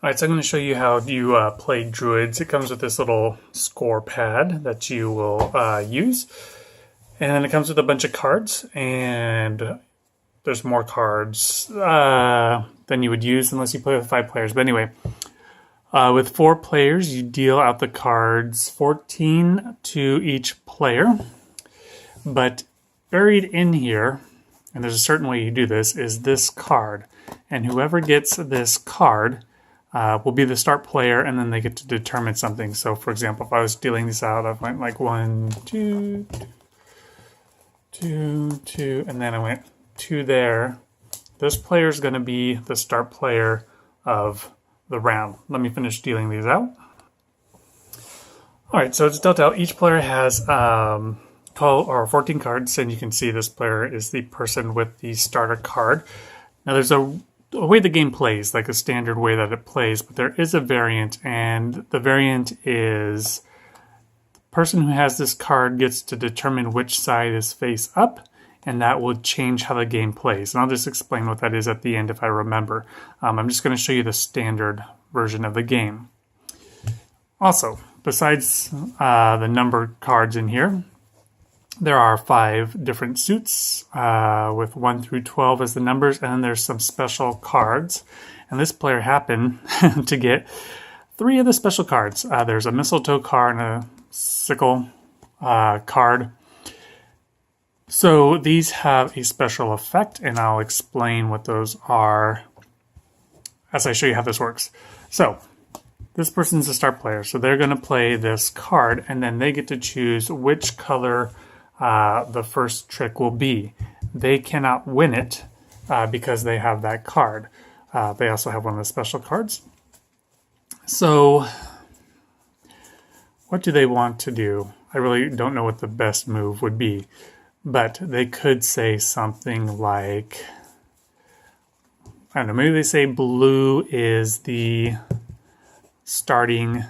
Alright, so I'm going to show you how you play Druids. It comes with this little score pad that you will use. And then it comes with a bunch of cards, and there's more cards than you would use unless you play with 5 players. But anyway, with 4 players, you deal out the cards 14 to each player. But buried in here, and there's a certain way you do this, is this card. And whoever gets this card will be the start player, and then they get to determine something. So, for example, if I was dealing these out, I went like 1, 2, 2, 2, and then I went 2 there. This player is going to be the start player of the round. Let me finish dealing these out. All right, so it's dealt out. Each player has 12 or 14 cards, and you can see this player is the person with the starter card. Now, there's a way the game plays, like a standard way that it plays, but there is a variant, and the variant is the person who has this card gets to determine which side is face up, and that will change how the game plays. And I'll just explain what that is at the end if I remember. I'm just going to show you the standard version of the game. Also, besides the numbered cards in here, there are 5 different suits with 1 through 12 as the numbers, and then there's some special cards. And this player happened to get 3 of the special cards. There's a mistletoe card and a sickle card. So these have a special effect, and I'll explain what those are as I show you how this works. So this person's a start player, so they're going to play this card, and then they get to choose which color the first trick will be. They cannot win it because they have that card. They also have one of the special cards. So what do they want to do? I really don't know what the best move would be, but they could say something like, I don't know, maybe they say blue is the starting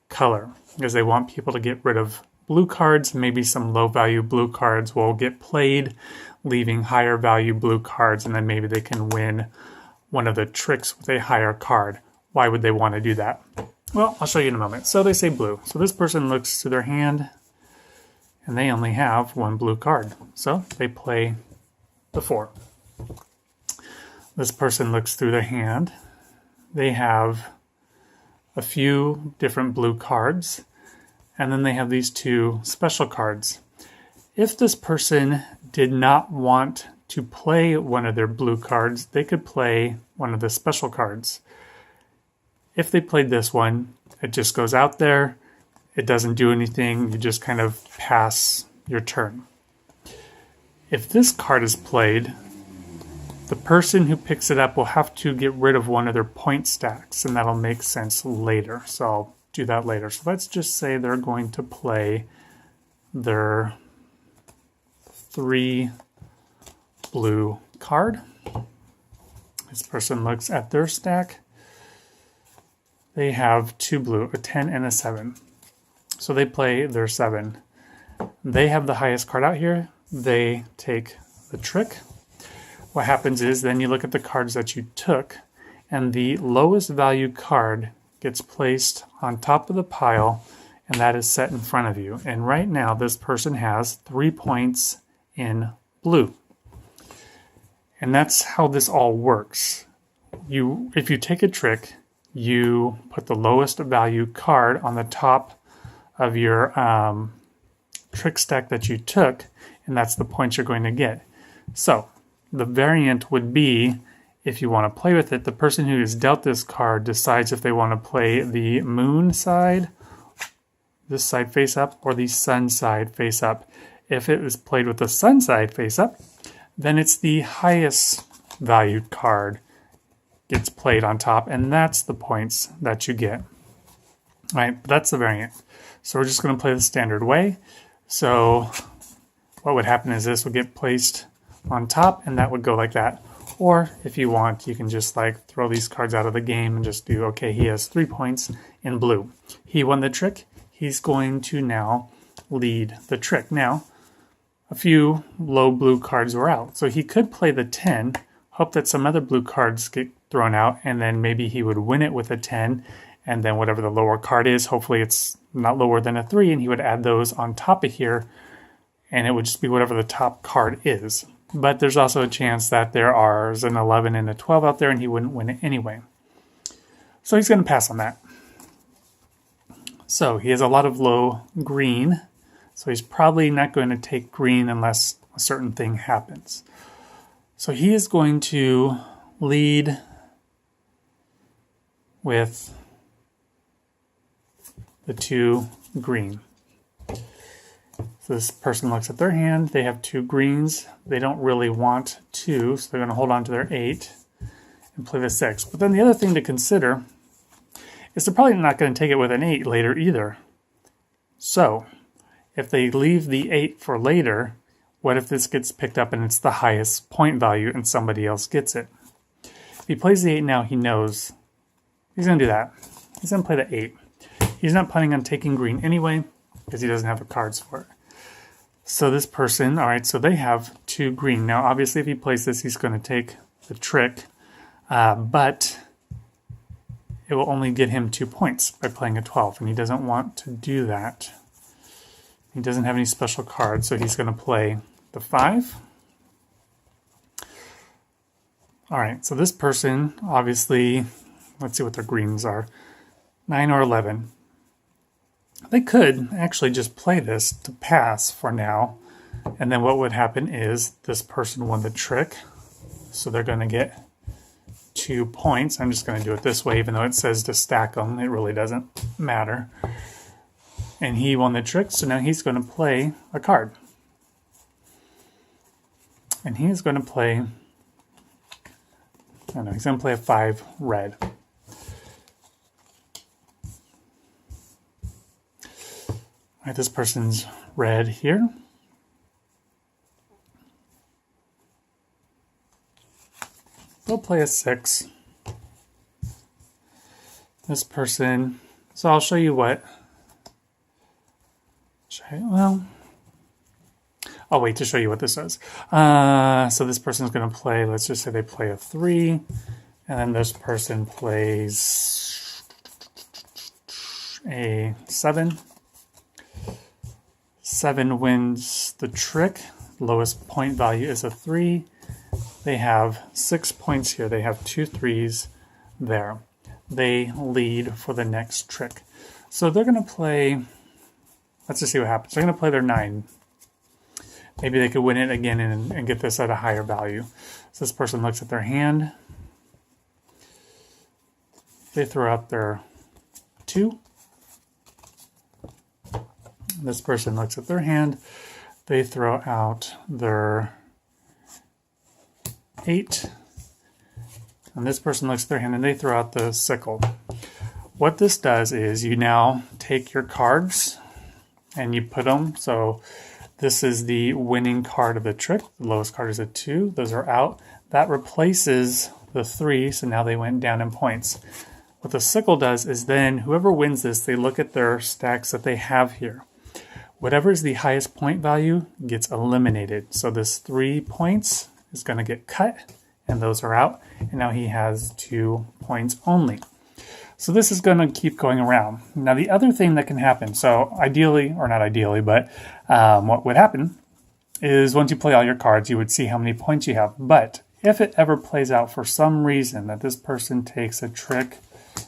color because they want people to get rid of blue cards. Maybe some low value blue cards will get played, leaving higher value blue cards, and then maybe they can win one of the tricks with a higher card. Why would they want to do that? Well, I'll show you in a moment. So they say blue. So this person looks to their hand, and they only have 1 blue card. So they play the 4. This person looks through their hand. They have a few different blue cards, and then they have these 2 special cards. If this person did not want to play one of their blue cards, they could play one of the special cards. If they played this one, it just goes out there. It doesn't do anything. You just kind of pass your turn. If this card is played, the person who picks it up will have to get rid of one of their point stacks, and that'll make sense later. So I'll do that later. So let's just say they're going to play their 3 blue card. This person looks at their stack. They have 2 blue, a 10 and a 7. So they play their 7. They have the highest card out here. They take the trick. What happens is then you look at the cards that you took, and the lowest value card gets placed on top of the pile, and that is set in front of you. And right now, this person has 3 points in blue. And that's how this all works. If you take a trick, you put the lowest value card on the top of your trick stack that you took, and that's the points you're going to get. So the variant would be, if you want to play with it, the person who is dealt this card decides if they want to play the moon side, this side face up, or the sun side face up. If it is played with the sun side face up, then it's the highest valued card gets played on top, and that's the points that you get. All right, that's the variant. So we're just going to play the standard way. So what would happen is this would get placed on top, and that would go like that. Or if you want, you can just like throw these cards out of the game and just do, okay, he has 3 points in blue. He won the trick. He's going to now lead the trick. Now, a few low blue cards were out. So he could play the 10, hope that some other blue cards get thrown out, and then maybe he would win it with a 10, and then whatever the lower card is, hopefully it's not lower than a 3, and he would add those on top of here, and it would just be whatever the top card is. But there's also a chance that there are an 11 and a 12 out there, and he wouldn't win it anyway. So he's going to pass on that. So he has a lot of low green, so he's probably not going to take green unless a certain thing happens. So he is going to lead with the 2 green. So this person looks at their hand. They have 2 greens. They don't really want 2, so they're going to hold on to their 8 and play the 6. But then the other thing to consider is they're probably not going to take it with an 8 later either. So if they leave the 8 for later, what if this gets picked up and it's the highest point value and somebody else gets it? If he plays the 8 now, he knows he's going to do that. He's going to play the 8. He's not planning on taking green anyway because he doesn't have the cards for it. So this person, all right, so they have 2 green. Now, obviously, if he plays this, he's going to take the trick, but it will only get him 2 points by playing a 12, and he doesn't want to do that. He doesn't have any special cards, so he's going to play the 5. All right, so this person, obviously, let's see what their greens are, 9 or 11. They could actually just play this to pass for now, and then what would happen is this person won the trick, so they're going to get 2 points. I'm just going to do it this way, even though it says to stack them. It really doesn't matter. And he won the trick, so now he's going to play a card. And he is going to play, I don't know, he's going to play a 5 red. All right, this person's red here. They'll play a 6. This person, so I'll show you what. Well, I'll wait to show you what this does. So this person's going to play, let's just say they play a 3, and then this person plays a 7. 7 wins the trick. Lowest point value is a 3. They have 6 points here. They have 2 3s there. They lead for the next trick. So they're going to play, let's just see what happens. They're going to play their 9. Maybe they could win it again and get this at a higher value. So this person looks at their hand. They throw out their 2. This person looks at their hand. They throw out their 8. And this person looks at their hand and they throw out the sickle. What this does is you now take your cards and you put them. So this is the winning card of the trick. The lowest card is a 2. Those are out. That replaces the 3. So now they went down in points. What the sickle does is then whoever wins this, they look at their stacks that they have here. Whatever is the highest point value gets eliminated. So this 3 points is going to get cut, and those are out. And now he has 2 points only. So this is going to keep going around. Now the other thing that can happen, so ideally, or not ideally, but what would happen is once you play all your cards, you would see how many points you have. But if it ever plays out for some reason that this person takes a trick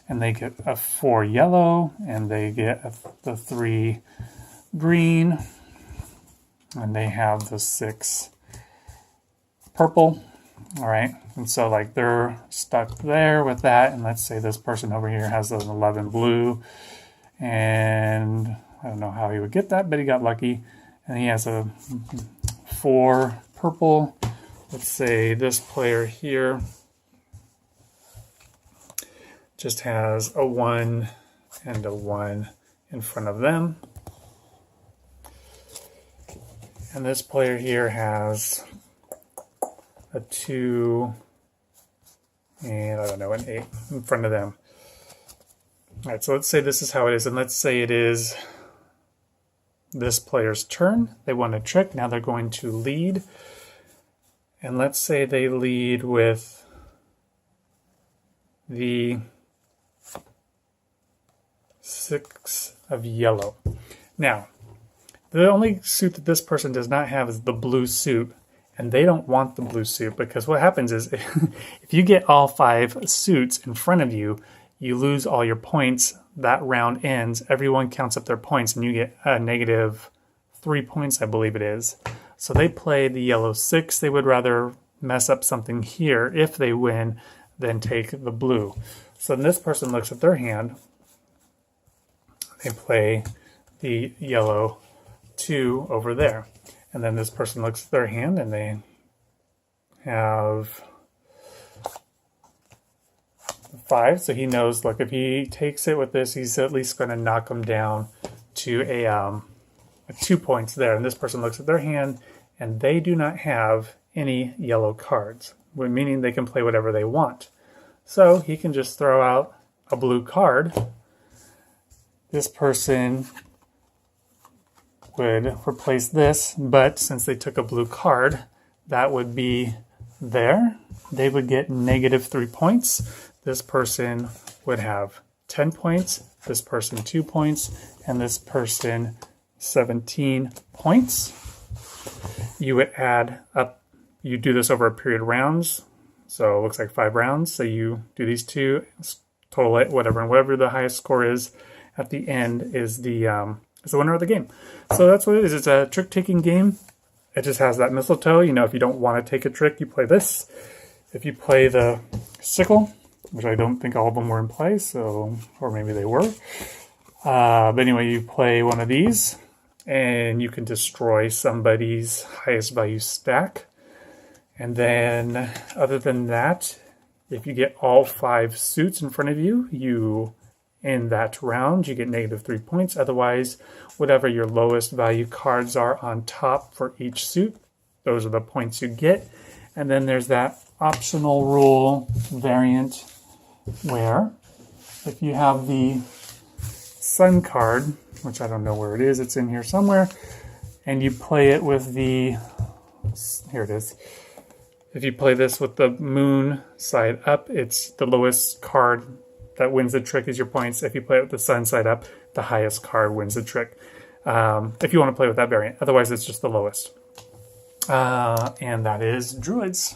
and they get a 4 yellow and they get the 3 green, and they have the 6 purple, all right, and so like they're stuck there with that, and let's say this person over here has an 11 blue, and I don't know how he would get that, but he got lucky, and he has a 4 purple. Let's say this player here just has a 1 and a 1 in front of them. And this player here has a 2 and I don't know, an 8 in front of them. All right, so let's say this is how it is, and let's say it is this player's turn. They won a trick. Now they're going to lead. And let's say they lead with the 6 of yellow. Now, the only suit that this person does not have is the blue suit, and they don't want the blue suit because what happens is if you get all 5 suits in front of you, you lose all your points. That round ends. Everyone counts up their points, and you get a negative 3 points, I believe it is. So they play the yellow 6. They would rather mess up something here if they win than take the blue. So then this person looks at their hand. They play the yellow 2 over there. And then this person looks at their hand and they have 5. So he knows, look, if he takes it with this, he's at least going to knock him down to a 2 points there. And this person looks at their hand and they do not have any yellow cards, meaning they can play whatever they want. So he can just throw out a blue card. This person would replace this, but since they took a blue card, that would be there. They would get negative 3 points. This person would have 10 points, this person 2 points, and this person 17 points. You would add up, you do this over a period of rounds, so it looks like 5 rounds. So you do these 2, total it, whatever, and whatever the highest score is at the end is the winner of the game. So that's what it is. It's a trick-taking game. It just has that mistletoe. You know, if you don't want to take a trick, you play this. If you play the sickle, which I don't think all of them were in play, so, or maybe they were. But anyway, you play one of these, and you can destroy somebody's highest value stack. And then, other than that, if you get all 5 suits in front of you, you, in that round, you get negative 3 points. Otherwise, whatever your lowest value cards are on top for each suit, those are the points you get. And then there's that optional rule variant where if you have the sun card, which I don't know where it is, it's in here somewhere, and you play it with the, here it is. If you play this with the moon side up, it's the lowest card that wins the trick is your points. If you play it with the sun side up, the highest card wins the trick. If you want to play with that variant. Otherwise, it's just the lowest. And that is Druids.